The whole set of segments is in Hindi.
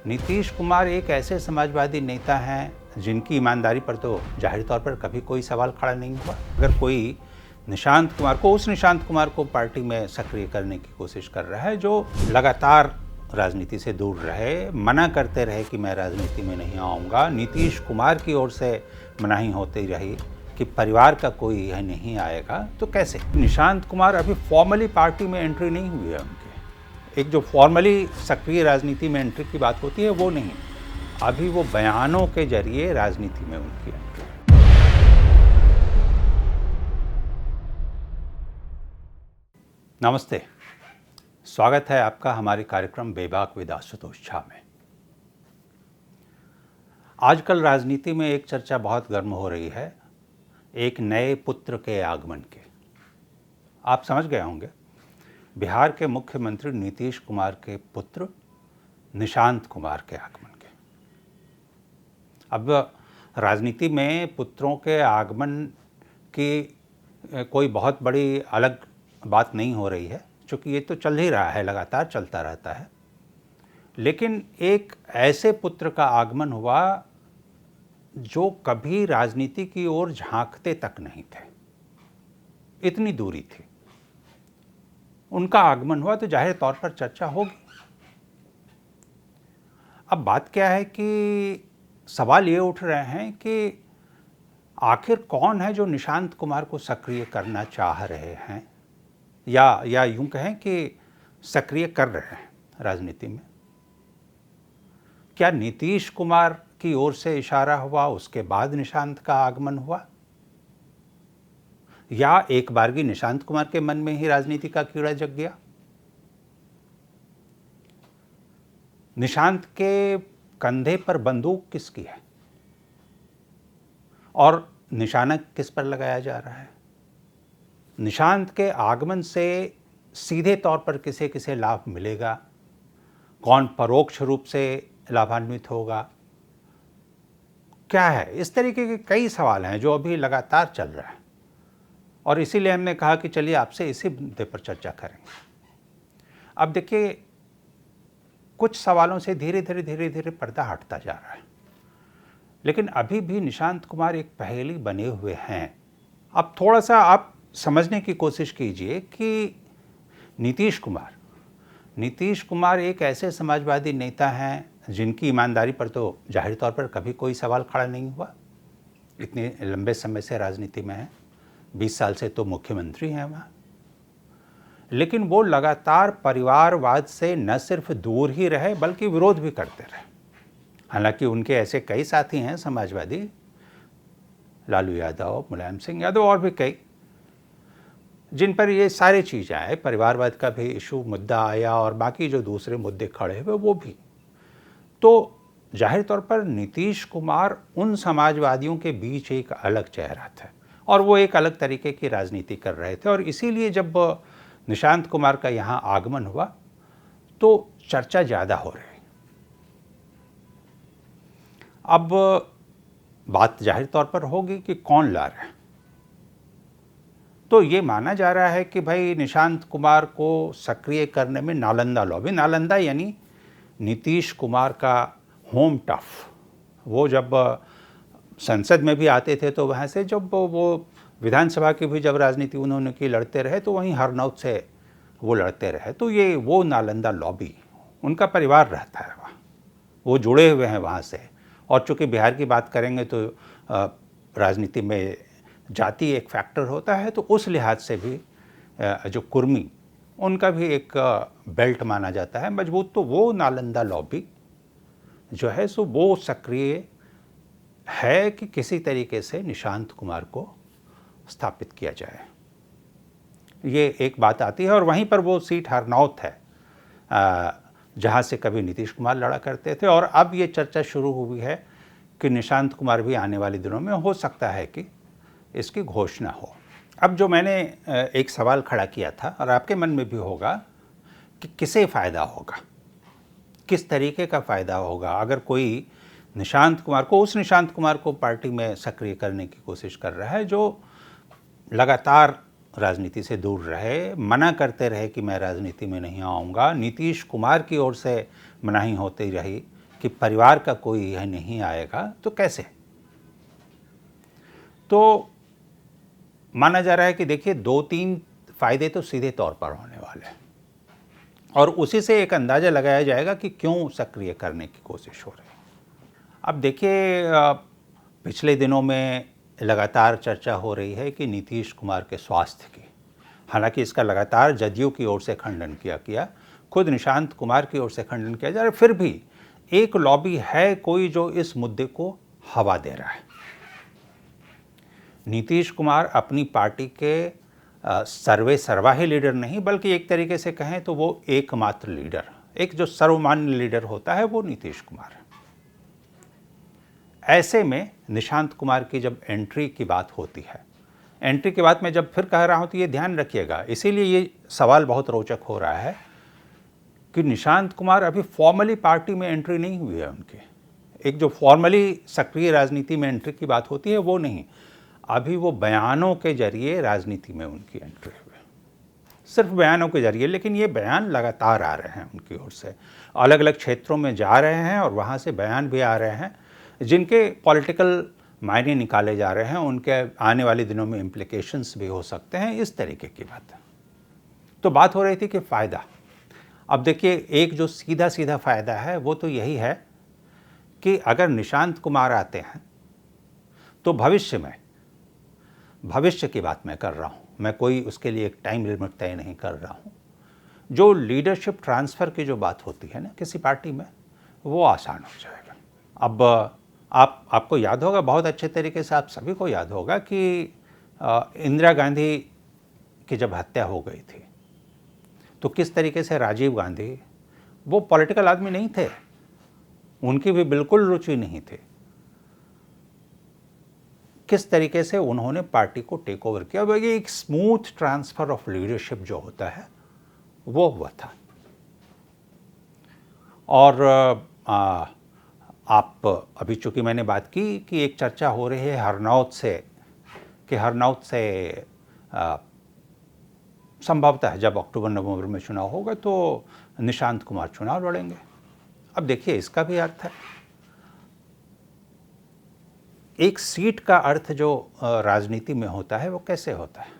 नीतीश कुमार एक ऐसे समाजवादी नेता हैं जिनकी ईमानदारी पर तो जाहिर तौर पर कभी कोई सवाल खड़ा नहीं हुआ। अगर कोई उस निशांत कुमार को पार्टी में सक्रिय करने की कोशिश कर रहा है जो लगातार राजनीति से दूर रहे, मना करते रहे कि मैं राजनीति में नहीं आऊँगा, नीतीश कुमार की ओर से मनाही होती रही कि परिवार का कोई यह नहीं आएगा, तो कैसे? निशांत कुमार अभी फॉर्मली पार्टी में एंट्री नहीं हुई है उनके। एक जो फॉर्मली सक्रिय राजनीति में एंट्री की बात होती है वो नहीं, अभी वो बयानों के जरिए राजनीति में उनकी एंट्री है। नमस्ते, स्वागत है आपका हमारे कार्यक्रम बेबाक विद आशुतोष झा में। आजकल राजनीति में एक चर्चा बहुत गर्म हो रही है, एक नए पुत्र के आगमन के। आप समझ गए होंगे, बिहार के मुख्यमंत्री नीतीश कुमार के पुत्र निशांत कुमार के आगमन के। अब राजनीति में पुत्रों के आगमन की कोई बहुत बड़ी अलग बात नहीं हो रही है, क्योंकि ये तो चल ही रहा है, लगातार चलता रहता है। लेकिन एक ऐसे पुत्र का आगमन हुआ जो कभी राजनीति की ओर झांकते तक नहीं थे, इतनी दूरी थी। उनका आगमन हुआ तो जाहिर तौर पर चर्चा होगी। अब बात क्या है कि सवाल ये उठ रहे हैं कि आखिर कौन है जो निशांत कुमार को सक्रिय करना चाह रहे हैं, या यूं कहें कि सक्रिय कर रहे हैं राजनीति में। क्या नीतीश कुमार की ओर से इशारा हुआ, उसके बाद निशांत का आगमन हुआ, या एक बारगी निशांत कुमार के मन में ही राजनीति का कीड़ा जग गया? निशांत के कंधे पर बंदूक किसकी है और निशाना किस पर लगाया जा रहा है? निशांत के आगमन से सीधे तौर पर किसे किसे लाभ मिलेगा, कौन परोक्ष रूप से लाभान्वित होगा, क्या है? इस तरीके के कई सवाल हैं जो अभी लगातार चल रहा है, और इसीलिए हमने कहा कि चलिए आपसे इसी मुद्दे पर चर्चा करेंगे। अब देखिए, कुछ सवालों से धीरे धीरे पर्दा हटता जा रहा है, लेकिन अभी भी निशांत कुमार एक पहेली बने हुए हैं। अब थोड़ा सा आप समझने की कोशिश कीजिए कि नीतीश कुमार एक ऐसे समाजवादी नेता हैं जिनकी ईमानदारी पर तो जाहिर तौर पर कभी कोई सवाल खड़ा नहीं हुआ। इतने लंबे समय से राजनीति में हैं, 20 साल से तो मुख्यमंत्री हैं वहाँ। लेकिन वो लगातार परिवारवाद से न सिर्फ दूर ही रहे बल्कि विरोध भी करते रहे। हालांकि उनके ऐसे कई साथी हैं समाजवादी, लालू यादव, मुलायम सिंह यादव और भी कई, जिन पर ये सारी चीज़ें आए, परिवारवाद का भी इशू मुद्दा आया और बाकी जो दूसरे मुद्दे खड़े हुए वो भी। तो जाहिर तौर पर नीतीश कुमार उन समाजवादियों के बीच एक अलग चेहरा था और वो एक अलग तरीके की राजनीति कर रहे थे, और इसीलिए जब निशांत कुमार का यहाँ आगमन हुआ तो चर्चा ज़्यादा हो रही। अब बात जाहिर तौर पर होगी कि कौन ला रहा है। तो ये माना जा रहा है कि भाई निशांत कुमार को सक्रिय करने में नालंदा लॉबी, नालंदा यानी नीतीश कुमार का होम टफ, वो जब संसद में भी आते थे तो वहाँ से, जब वो विधानसभा की भी जब राजनीति उन्होंने की लड़ते रहे तो वहीं हरनौत से वो लड़ते रहे। तो ये वो नालंदा लॉबी, उनका परिवार रहता है वहाँ, वो जुड़े हुए हैं वहाँ से। और चूँकि बिहार की बात करेंगे तो राजनीति में जाति एक फैक्टर होता है, तो उस लिहाज से भी जो कुर्मी, उनका भी एक बेल्ट माना जाता है मजबूत। तो वो नालंदा लॉबी जो है सो वो सक्रिय है कि किसी तरीके से निशांत कुमार को स्थापित किया जाए, ये एक बात आती है। और वहीं पर वो सीट हरनौत है जहाँ से कभी नीतीश कुमार लड़ा करते थे, और अब ये चर्चा शुरू हुई है कि निशांत कुमार भी आने वाले दिनों में हो सकता है कि इसकी घोषणा हो। अब जो मैंने एक सवाल खड़ा किया था और आपके मन में भी होगा कि किसे फ़ायदा होगा, किस तरीके का फ़ायदा होगा अगर कोई उस निशांत कुमार को पार्टी में सक्रिय करने की कोशिश कर रहा है जो लगातार राजनीति से दूर रहे, मना करते रहे कि मैं राजनीति में नहीं आऊँगा, नीतीश कुमार की ओर से मनाही होती रही कि परिवार का कोई यह नहीं आएगा, तो कैसे? तो माना जा रहा है कि देखिए 2-3 फायदे तो सीधे तौर पर होने वाले हैं और उसी से एक अंदाज़ा लगाया जाएगा कि क्यों सक्रिय करने की कोशिश हो रही है। अब देखिए पिछले दिनों में लगातार चर्चा हो रही है कि नीतीश कुमार के स्वास्थ्य की, हालांकि इसका लगातार जदयू की ओर से खंडन किया, खुद निशांत कुमार की ओर से खंडन किया जा रहा है, फिर भी एक लॉबी है कोई जो इस मुद्दे को हवा दे रहा है। नीतीश कुमार अपनी पार्टी के सर्वाही लीडर नहीं, बल्कि एक तरीके से कहें तो वो एकमात्र लीडर, एक जो सर्वमान्य लीडर होता है वो नीतीश कुमार है। ऐसे में निशांत कुमार की जब एंट्री की बात होती है, एंट्री की बात मैं जब फिर कह रहा हूं तो ये ध्यान रखिएगा, इसीलिए ये सवाल बहुत रोचक हो रहा है कि निशांत कुमार अभी फॉर्मली पार्टी में एंट्री नहीं हुई है उनकी। एक जो फॉर्मली सक्रिय राजनीति में एंट्री की बात होती है वो नहीं, अभी वो बयानों के जरिए राजनीति में उनकी एंट्री हुई है, सिर्फ बयानों के जरिए। लेकिन ये बयान लगातार आ रहे हैं उनकी ओर से, अलग अलग क्षेत्रों में जा रहे हैं और वहाँ से बयान भी आ रहे हैं जिनके पॉलिटिकल मायने निकाले जा रहे हैं, उनके आने वाले दिनों में इम्प्लीकेशंस भी हो सकते हैं, इस तरीके की बात है। तो बात हो रही थी कि फ़ायदा, अब देखिए एक जो सीधा सीधा फ़ायदा है वो तो यही है कि अगर निशांत कुमार आते हैं तो भविष्य की बात मैं कर रहा हूँ, मैं कोई उसके लिए एक टाइम लिमिट तय नहीं कर रहा हूँ, जो लीडरशिप ट्रांसफ़र की जो बात होती है ना किसी पार्टी में, वो आसान हो जाएगा। अब आपको याद होगा, बहुत अच्छे तरीके से आप सभी को याद होगा कि इंदिरा गांधी की जब हत्या हो गई थी तो किस तरीके से राजीव गांधी, वो पॉलिटिकल आदमी नहीं थे, उनकी भी बिल्कुल रुचि नहीं थी, किस तरीके से उन्होंने पार्टी को टेक ओवर किया। अब ये एक स्मूथ ट्रांसफ़र ऑफ लीडरशिप जो होता है वो हुआ था। और आप अभी चूँकि मैंने बात की कि एक चर्चा हो रही है हरनौत से, कि हरनौत से संभवतः जब अक्टूबर-नवंबर में चुनाव होगा तो निशांत कुमार चुनाव लड़ेंगे। अब देखिए इसका भी अर्थ है, एक सीट का अर्थ जो राजनीति में होता है वो कैसे होता है।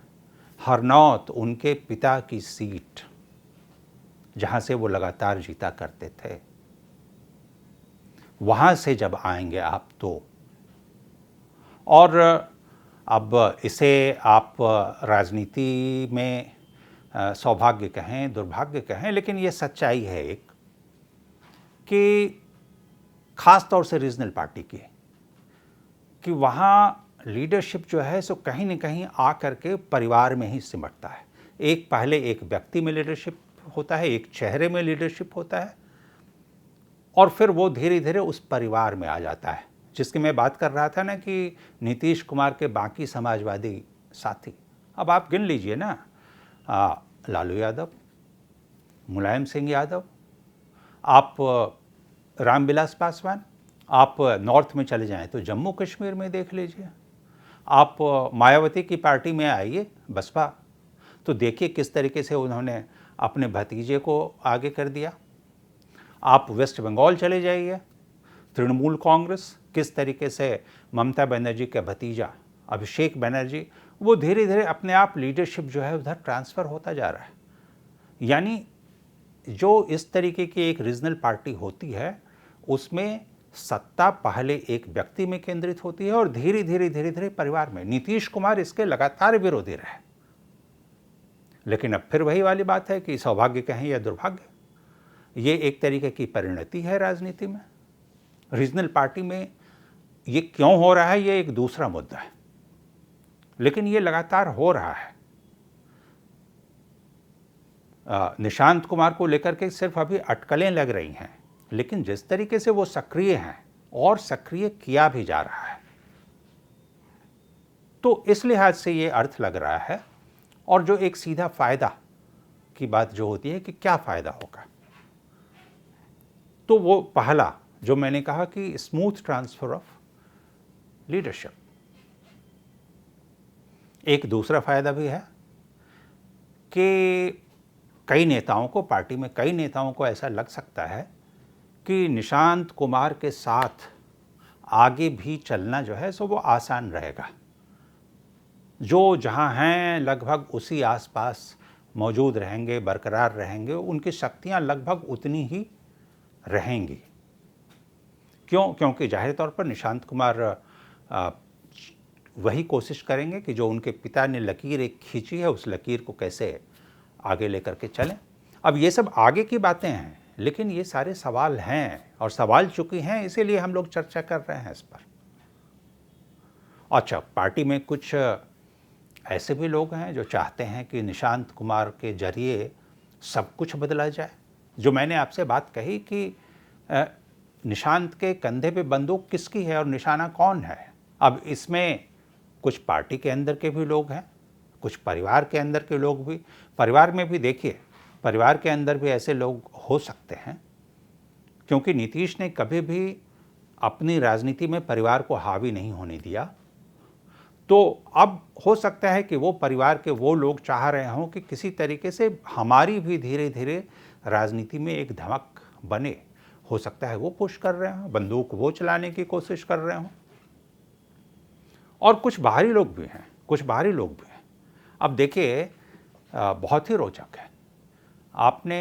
हरनौत उनके पिता की सीट, जहाँ से वो लगातार जीता करते थे, वहाँ से जब आएंगे आप तो, और अब इसे आप राजनीति में सौभाग्य कहें, दुर्भाग्य कहें, लेकिन ये सच्चाई है एक कि ख़ास तौर से रीजनल पार्टी की, कि वहाँ लीडरशिप जो है सो कहीं न कहीं आ करके परिवार में ही सिमटता है। एक पहले एक व्यक्ति में लीडरशिप होता है, एक चेहरे में लीडरशिप होता है, और फिर वो धीरे धीरे उस परिवार में आ जाता है, जिसकी मैं बात कर रहा था ना कि नीतीश कुमार के बाकी समाजवादी साथी, अब आप गिन लीजिए ना, लालू यादव, मुलायम सिंह यादव, आप रामविलास पासवान, आप नॉर्थ में चले जाएं तो जम्मू कश्मीर में देख लीजिए, आप मायावती की पार्टी में आइए बसपा, तो देखिए किस तरीके से उन्होंने अपने भतीजे को आगे कर दिया। आप वेस्ट बंगाल चले जाइए, तृणमूल कांग्रेस, किस तरीके से ममता बनर्जी का भतीजा अभिषेक बनर्जी, वो धीरे धीरे अपने आप लीडरशिप जो है उधर ट्रांसफ़र होता जा रहा है। यानी जो इस तरीके की एक रीजनल पार्टी होती है उसमें सत्ता पहले एक व्यक्ति में केंद्रित होती है और धीरे धीरे परिवार में। नीतीश कुमार इसके लगातार विरोधी रहे, लेकिन अब फिर वही वाली बात है कि सौभाग्य कहें या दुर्भाग्य, ये एक तरीके की परिणति है राजनीति में। रीजनल पार्टी में ये क्यों हो रहा है ये एक दूसरा मुद्दा है, लेकिन ये लगातार हो रहा है। निशांत कुमार को लेकर के सिर्फ अभी अटकलें लग रही हैं, लेकिन जिस तरीके से वो सक्रिय हैं और सक्रिय किया भी जा रहा है, तो इस लिहाज से ये अर्थ लग रहा है। और जो एक सीधा फायदा की बात जो होती है कि क्या फायदा होगा, तो वो पहला जो मैंने कहा कि स्मूथ ट्रांसफर ऑफ लीडरशिप। एक दूसरा फायदा भी है कि कई नेताओं को, पार्टी में कई नेताओं को ऐसा लग सकता है कि निशांत कुमार के साथ आगे भी चलना जो है सो वो आसान रहेगा। जो जहाँ हैं लगभग उसी आसपास मौजूद रहेंगे, बरकरार रहेंगे, उनकी शक्तियाँ लगभग उतनी ही रहेंगी। क्यों? क्योंकि जाहिर तौर पर निशांत कुमार वही कोशिश करेंगे कि जो उनके पिता ने लकीर एक खींची है उस लकीर को कैसे आगे लेकर के चलें। अब ये सब आगे की बातें हैं, लेकिन ये सारे सवाल हैं और सवाल चुकी हैं, इसीलिए हम लोग चर्चा कर रहे हैं इस पर। अच्छा, पार्टी में कुछ ऐसे भी लोग हैं जो चाहते हैं कि निशांत कुमार के जरिए सब कुछ बदला जाए। जो मैंने आपसे बात कही कि निशांत के कंधे पे बंदूक किसकी है और निशाना कौन है। अब इसमें कुछ पार्टी के अंदर के भी लोग हैं, कुछ परिवार के अंदर के लोग भी। परिवार में भी देखिए, परिवार के अंदर भी ऐसे लोग हो सकते हैं, क्योंकि नीतीश ने कभी भी अपनी राजनीति में परिवार को हावी नहीं होने दिया। तो अब हो सकता है कि वो परिवार के वो लोग चाह रहे हों कि किसी तरीके से हमारी भी धीरे धीरे राजनीति में एक धमक बने। हो सकता है वो पुश कर रहे हों, बंदूक वो चलाने की कोशिश कर रहे हों। और कुछ बाहरी लोग भी हैं, कुछ बाहरी लोग भी हैं। अब देखिए, बहुत ही रोचक है, आपने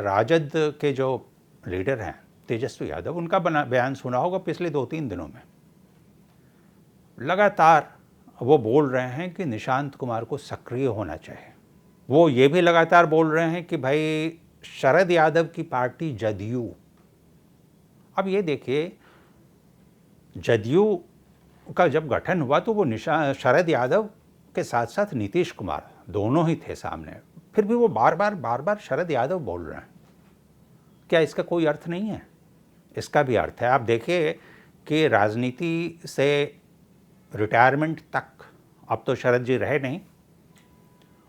राजद के जो लीडर हैं तेजस्वी यादव, उनका बयान सुना होगा पिछले 2-3 दिनों में। लगातार वो बोल रहे हैं कि निशांत कुमार को सक्रिय होना चाहिए। वो ये भी लगातार बोल रहे हैं कि भाई शरद यादव की पार्टी जदयू। अब ये देखिए, जदयू का जब गठन हुआ तो वो शरद यादव के साथ साथ नीतीश कुमार दोनों ही थे सामने, फिर भी वो बार बार शरद यादव बोल रहे हैं। क्या इसका कोई अर्थ नहीं है? इसका भी अर्थ है। आप देखिए कि राजनीति से रिटायरमेंट तक अब तो शरद जी रहे नहीं,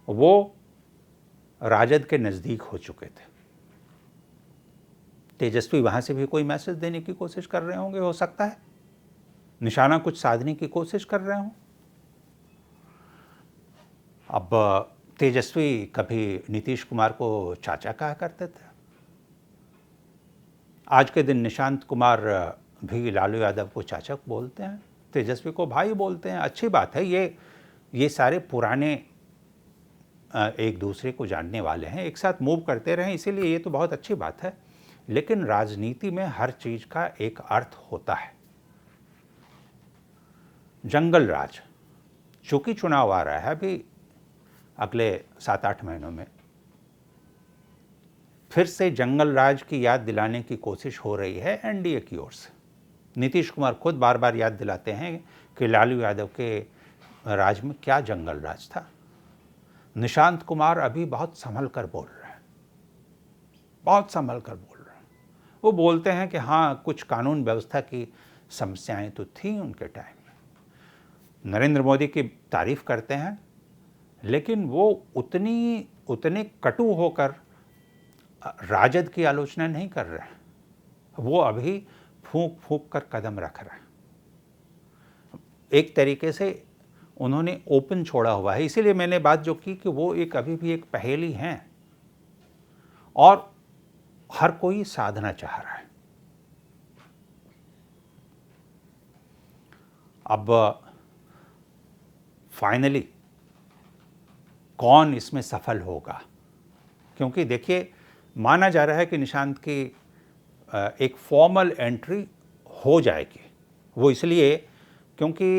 वो राजद के नज़दीक हो चुके थे। तेजस्वी वहाँ से भी कोई मैसेज देने की कोशिश कर रहे होंगे, हो सकता है निशाना कुछ साधने की कोशिश कर रहे हों। अब तेजस्वी कभी नीतीश कुमार को चाचा कहा करते थे, आज के दिन निशांत कुमार भी लालू यादव को चाचा बोलते हैं, तेजस्वी को भाई बोलते हैं। अच्छी बात है, ये सारे पुराने एक दूसरे को जानने वाले हैं, एक साथ मूव करते रहें, इसीलिए ये तो बहुत अच्छी बात है। लेकिन राजनीति में हर चीज़ का एक अर्थ होता है। जंगल राज, चूंकि चुनाव आ रहा है अभी अगले 7-8 महीनों में, फिर से जंगल राज की याद दिलाने की कोशिश हो रही है एनडीए की ओर से। नीतीश कुमार खुद बार बार याद दिलाते हैं कि लालू यादव के राज में क्या जंगल राज था। निशांत कुमार अभी बहुत संभल कर बोल रहे हैं, बहुत संभल कर बोल रहे हैं। वो बोलते हैं कि हाँ, कुछ कानून व्यवस्था की समस्याएं तो थी उनके टाइम में। नरेंद्र मोदी की तारीफ करते हैं, लेकिन वो उतने कटु होकर राजद की आलोचना नहीं कर रहे हैं। वो अभी फूंक फूंक कर कदम रख रहे हैं। एक तरीके से उन्होंने ओपन छोड़ा हुआ है। इसीलिए मैंने बात जो की कि वो अभी भी एक पहेली हैं और हर कोई साधना चाह रहा है। अब फाइनली कौन इसमें सफल होगा? क्योंकि देखिए, माना जा रहा है कि निशांत की एक फॉर्मल एंट्री हो जाएगी। वो इसलिए क्योंकि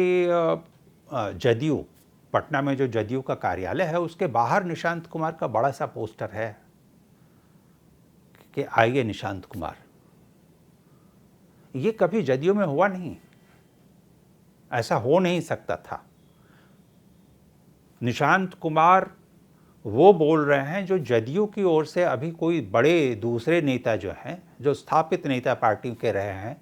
जदयू, पटना में जो जदयू का कार्यालय है उसके बाहर निशांत कुमार का बड़ा सा पोस्टर है कि आइए निशांत कुमार। ये कभी जदयू में हुआ नहीं, ऐसा हो नहीं सकता था। निशांत कुमार वो बोल रहे हैं जो जदयू की ओर से अभी कोई बड़े दूसरे नेता जो हैं, जो स्थापित नेता पार्टी के रहे हैं,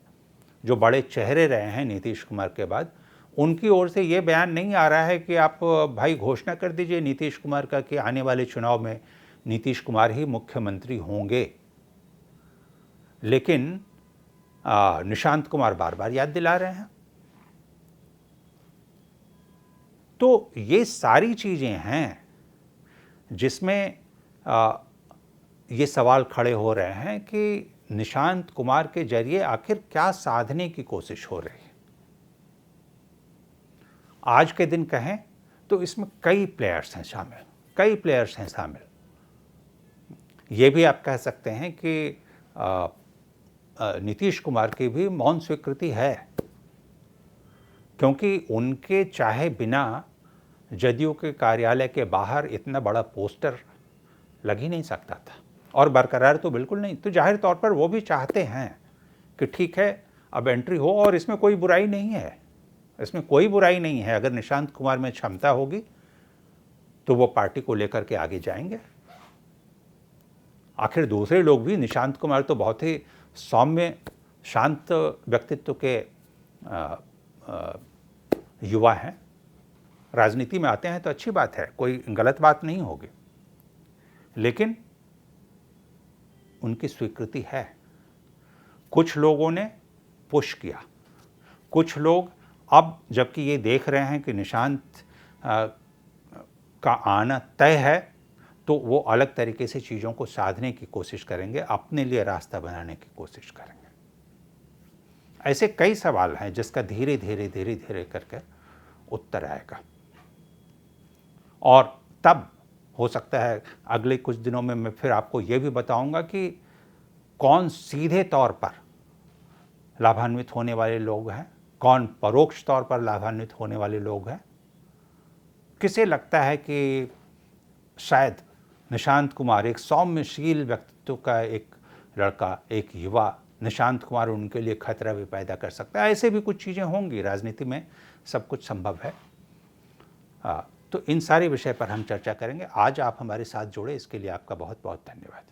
जो बड़े चेहरे रहे हैं नीतीश कुमार के बाद, उनकी ओर से ये बयान नहीं आ रहा है कि आप भाई घोषणा कर दीजिए नीतीश कुमार का कि आने वाले चुनाव में नीतीश कुमार ही मुख्यमंत्री होंगे। लेकिन निशांत कुमार बार बार याद दिला रहे हैं। तो ये सारी चीज़ें हैं जिसमें ये सवाल खड़े हो रहे हैं कि निशांत कुमार के जरिए आखिर क्या साधने की कोशिश हो रही है। आज के दिन कहें तो इसमें कई प्लेयर्स हैं शामिल, कई प्लेयर्स हैं शामिल। ये भी आप कह सकते हैं कि नीतीश कुमार की भी मौन स्वीकृति है, क्योंकि उनके चाहे बिना जदयू के कार्यालय के बाहर इतना बड़ा पोस्टर लग ही नहीं सकता था, और बरकरार तो बिल्कुल नहीं। तो जाहिर तौर पर वो भी चाहते हैं कि ठीक है अब एंट्री हो, और इसमें कोई बुराई नहीं है, इसमें कोई बुराई नहीं है। अगर निशांत कुमार में क्षमता होगी तो वो पार्टी को लेकर के आगे जाएंगे। आखिर दूसरे लोग भी, निशांत कुमार तो बहुत ही सौम्य शांत व्यक्तित्व के युवा हैं, राजनीति में आते हैं तो अच्छी बात है, कोई गलत बात नहीं होगी, लेकिन उनकी स्वीकृति है। कुछ लोगों ने पुश किया, कुछ लोग अब जबकि ये देख रहे हैं कि निशांत का आना तय है, तो वो अलग तरीके से चीज़ों को साधने की कोशिश करेंगे, अपने लिए रास्ता बनाने की कोशिश करेंगे। ऐसे कई सवाल हैं जिसका धीरे धीरे करके उत्तर आएगा, और तब हो सकता है अगले कुछ दिनों में मैं फिर आपको ये भी बताऊंगा कि कौन सीधे तौर पर लाभान्वित होने वाले लोग हैं, कौन परोक्ष तौर पर लाभान्वित होने वाले लोग हैं। किसे लगता है कि शायद निशांत कुमार एक सौम्यशील व्यक्तित्व का एक लड़का, एक युवा निशांत कुमार उनके लिए खतरा भी पैदा कर सकता है। ऐसे भी कुछ चीज़ें होंगी, राजनीति में सब कुछ संभव है। तो इन सारे विषय पर हम चर्चा करेंगे। आज आप हमारे साथ जुड़े, इसके लिए आपका बहुत बहुत धन्यवाद।